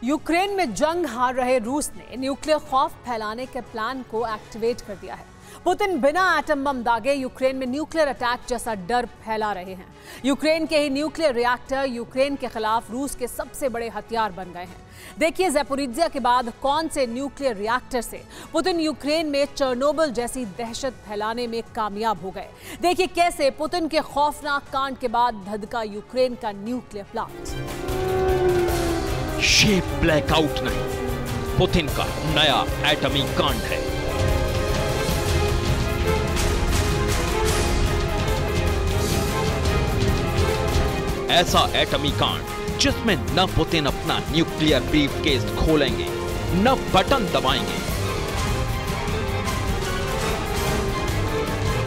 Ukraine में जंग हार रहे रूस ने न्यूक्लियर खौफ फैलाने के प्लान को एक्टिवेट कर दिया है। पुतिन बिना एटम बम दागे यूक्रेन में न्यूक्लियर अटैक जैसा डर फैला रहे हैं। यूक्रेन के ही न्यूक्लियर रिएक्टर यूक्रेन के खिलाफ रूस के सबसे बड़े हथियार बन गए हैं। देखिए ज़ैपोरिज्जिया के बाद कौन से न्यूक्लियर रिएक्टर से पुतिन यूक्रेन में चेर्नोबिल जैसी दहशत फैलाने में कामयाब हो गए। देखिए कैसे पुतिन के खौफनाक कांड के बाद धधका यूक्रेन का न्यूक्लियर प्लांट। ये ब्लैकआउट नहीं, पुतिन का नया एटमी कांड है। ऐसा एटमी कांड जिसमें न पुतिन अपना न्यूक्लियर ब्रीफकेस खोलेंगे, न बटन दबाएंगे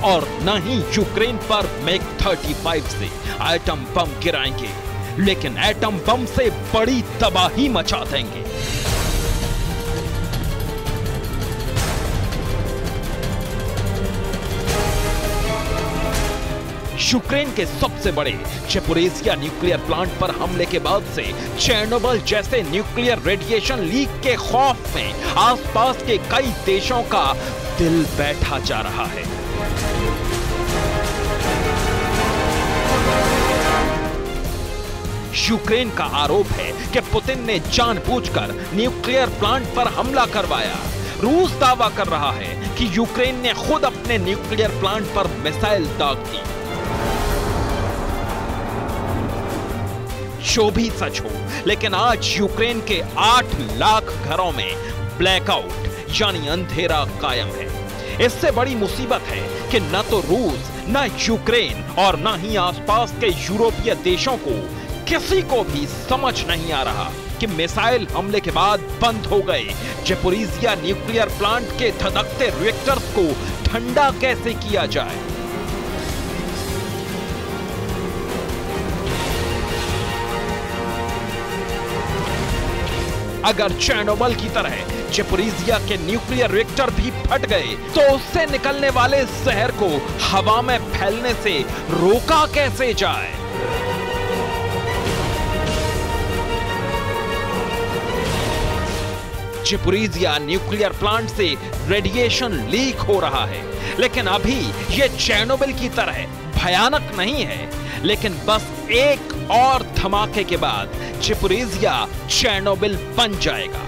और न ही यूक्रेन पर मैग 35 से एटम बम गिराएंगे, लेकिन एटम बम से बड़ी तबाही मचा देंगे। यूक्रेन के सबसे बड़े ज़ैपोरिज्जिया न्यूक्लियर प्लांट पर हमले के बाद से चेर्नोबिल जैसे न्यूक्लियर रेडिएशन लीक के खौफ में आसपास के कई देशों का दिल बैठा जा रहा है। यूक्रेन का आरोप है कि पुतिन ने जानबूझकर न्यूक्लियर प्लांट पर हमला करवाया। रूस दावा कर रहा है कि यूक्रेन ने खुद अपने न्यूक्लियर प्लांट पर मिसाइल दाग दी। जो भी सच हो, लेकिन आज यूक्रेन के 8 लाख घरों में ब्लैकआउट यानी अंधेरा कायम है। इससे बड़ी मुसीबत है कि न तो रूस, न यूक्रेन और न ही आसपास के यूरोपीय देशों को किसी को भी समझ नहीं आ रहा कि मिसाइल हमले के बाद बंद हो गए ज़ैपोरिज्जिया न्यूक्लियर प्लांट के धधकते रिएक्टर्स को ठंडा कैसे किया जाए। अगर चेर्नोबिल की तरह ज़ैपोरिज्जिया के न्यूक्लियर रिएक्टर भी फट गए तो उससे निकलने वाले जहर को हवा में फैलने से रोका कैसे जाए। ज़ैपोरिज्जिया न्यूक्लियर प्लांट से रेडिएशन लीक हो रहा है, लेकिन अभी यह चेर्नोबिल की तरह भयानक नहीं है। लेकिन बस एक और धमाके के बाद ज़ैपोरिज्जिया चेर्नोबिल बन जाएगा।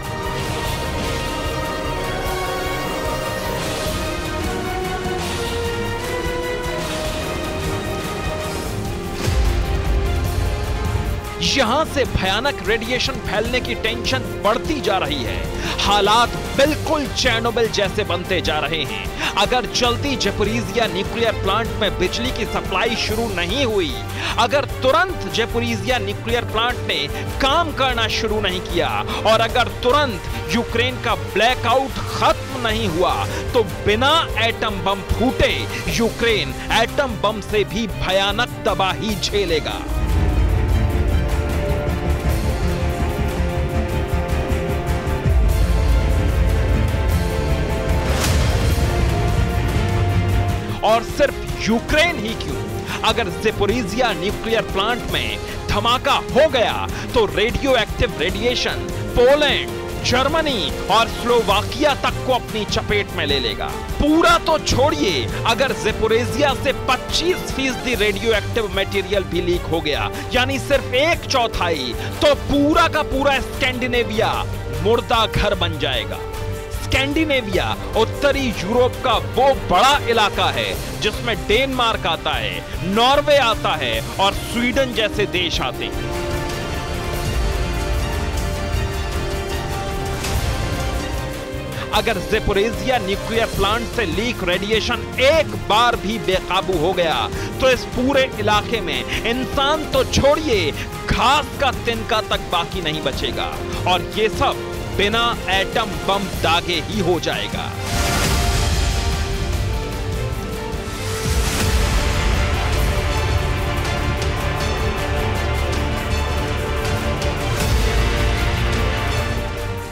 यहां से भयानक रेडिएशन फैलने की टेंशन बढ़ती जा रही है। हालात बिल्कुल चेर्नोबिल जैसे बनते जा रहे हैं। अगर जल्दी ज़ैपोरिज्जिया न्यूक्लियर प्लांट में बिजली की सप्लाई शुरू नहीं हुई, अगर तुरंत ज़ैपोरिज्जिया न्यूक्लियर प्लांट ने काम करना शुरू नहीं किया और अगर तुरंत यूक्रेन का ब्लैकआउट खत्म नहीं हुआ, तो बिना एटम बम फूटे यूक्रेन एटम बम से भी भयानक तबाही झेलेगा। और सिर्फ यूक्रेन ही क्यों, अगर ज़ैपोरिज्जिया न्यूक्लियर प्लांट में धमाका हो गया तो radio active radiation Poland, Germany और स्लोवाकिया तक को अपनी चपेट में ले लेगा। पूरा तो छोड़िए, अगर ज़ैपोरिज्जिया से 25% रेडियो एक्टिव मटेरियल भी लीक हो गया, यानी सिर्फ 1/4, तो पूरा का पूरा स्कैंडिनेविया मुर्दा घर बन जाएगा। स्कैंडिनेविया उत्तरी यूरोप का वो बड़ा इलाका है जिसमें डेनमार्क आता है, नॉर्वे आता है और स्वीडन जैसे देश आते हैं। अगर ज़ैपोरिज्जिया न्यूक्लियर प्लांट से लीक रेडिएशन एक बार भी बेकाबू हो गया तो इस पूरे इलाके में इंसान तो छोड़िए, घास का तिनका तक बाकी नहीं बचेगा और ये सब बिना एटम बम दागे ही हो जाएगा।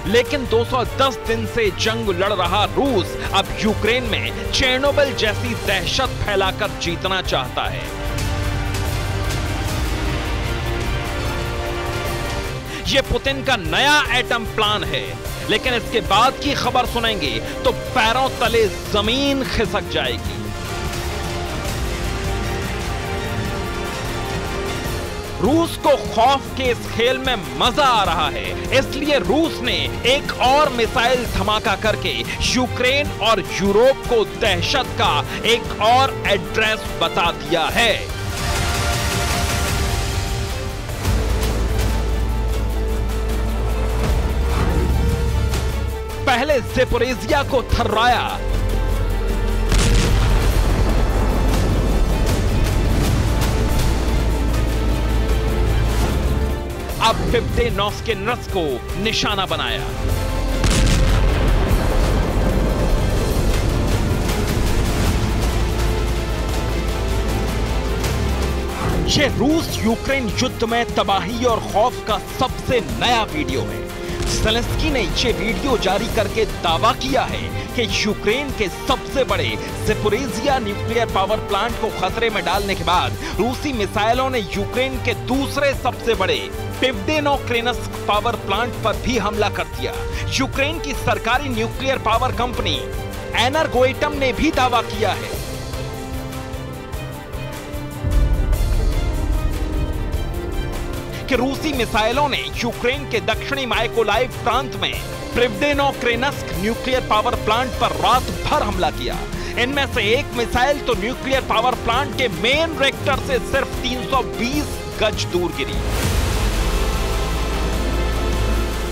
लेकिन 210 दिन से जंग लड़ रहा रूस अब यूक्रेन में चेर्नोबिल जैसी दहशत फैलाकर जीतना चाहता है। ये पुतिन का नया एटम प्लान है, लेकिन इसके बाद की खबर सुनेंगे तो पैरों तले जमीन खिसक जाएगी। रूस को खौफ के इस खेल में मजा आ रहा है, इसलिए रूस ने एक और मिसाइल धमाका करके यूक्रेन और यूरोप को दहशत का एक और एड्रेस बता दिया है। पहले ज़ेपोरिज़िया को थर्राया, अब पिव्देनोस्क को निशाना बनाया। यह रूस यूक्रेन युद्ध में तबाही और खौफ का सबसे नया वीडियो है। ज़ेलेंस्की ने ये वीडियो जारी करके दावा किया है कि यूक्रेन के सबसे बड़े ज़ेपोरिज़िया न्यूक्लियर पावर प्लांट को खतरे में डालने के बाद रूसी मिसाइलों ने यूक्रेन के दूसरे सबसे बड़े पिव्देनोक्रेनस्क पावर प्लांट पर भी हमला कर दिया। यूक्रेन की सरकारी न्यूक्लियर पावर कंपनी एनर्गोएटम ने भी दावा किया है कि रूसी मिसाइलों ने यूक्रेन के दक्षिणी माइकोलाइव प्रांत में पिव्देनोक्रेनस्क न्यूक्लियर पावर प्लांट पर रात भर हमला किया। इनमें से एक मिसाइल तो न्यूक्लियर पावर प्लांट के मेन रिएक्टर से सिर्फ 320 गज दूर गिरी।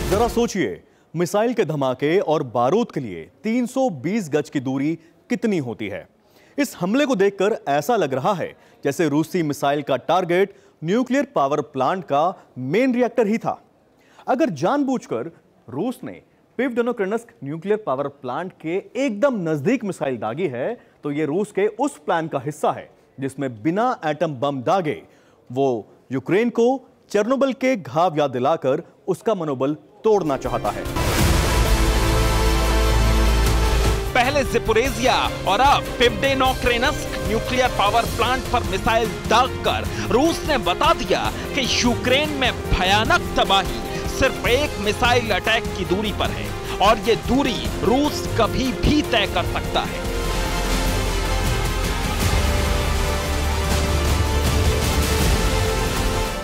जरा सोचिए, मिसाइल के धमाके और बारूद के लिए 320 गज की दूरी कितनी होती है। इस हमले को देखकर ऐसा लग रहा है जैसे रूसी मिसाइल का टारगेट न्यूक्लियर पावर प्लांट का मेन रिएक्टर ही था। अगर जानबूझकर रूस ने पिव्देनोक्रेनस्क न्यूक्लियर पावर प्लांट के एकदम नजदीक मिसाइल दागी है, तो यह रूस के उस प्लान का हिस्सा है जिसमें बिना एटम बम दागे वो यूक्रेन को चेर्नोबिल के घाव याद दिलाकर उसका मनोबल तोड़ना चाहता है। पहले ज़ेपोरिज़िया और अब पिव्देनोक्रेनस्क न्यूक्लियर पावर प्लांट पर मिसाइल दागकर रूस ने बता दिया कि यूक्रेन में भयानक तबाही सिर्फ एक मिसाइल अटैक की दूरी पर है और ये दूरी रूस कभी भी तय कर सकता है।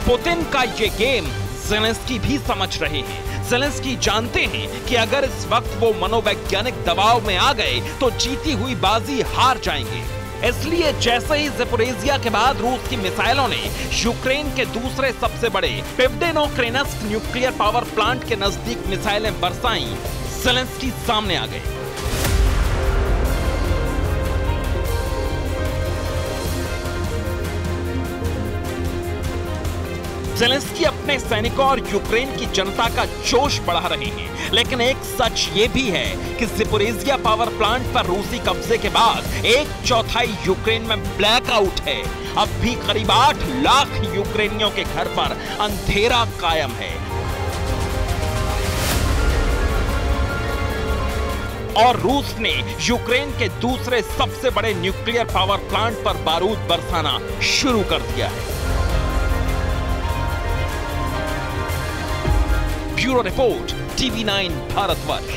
पुतिन का ये गेम ज़ेलेंस्की भी समझ रहे हैं। ज़ेलेंस्की जानते हैं कि अगर इस वक्त वो मनोवैज्ञानिक दबाव में आ गए तो जीती हुई बाजी हार जाएंगे। इसलिए जैसे ही ज़ेपोरिज़िया के बाद रूस की मिसाइलों ने यूक्रेन के दूसरे सबसे बड़े पिव्देनोक्रेनस्क न्यूक्लियर पावर प्लांट के नजदीक मिसाइलें बरसाईं, ज़ेलेंस्की सामने आ गए। ज़ेलेंस्की अपने सैनिकों और यूक्रेन की जनता का जोश बढ़ा रहे हैं, लेकिन एक सच ये भी है कि ज़ेपोरिज़िया पावर प्लांट पर रूसी कब्जे के बाद 1/4 यूक्रेन में ब्लैकआउट है। अब भी करीब 8 लाख यूक्रेनियों के घर पर अंधेरा कायम है और रूस ने यूक्रेन के दूसरे सबसे बड़े न्यूक्लियर पावर प्लांट पर बारूद बरसाना शुरू कर दिया है। Bureau report, TV9 Bharatvarsh.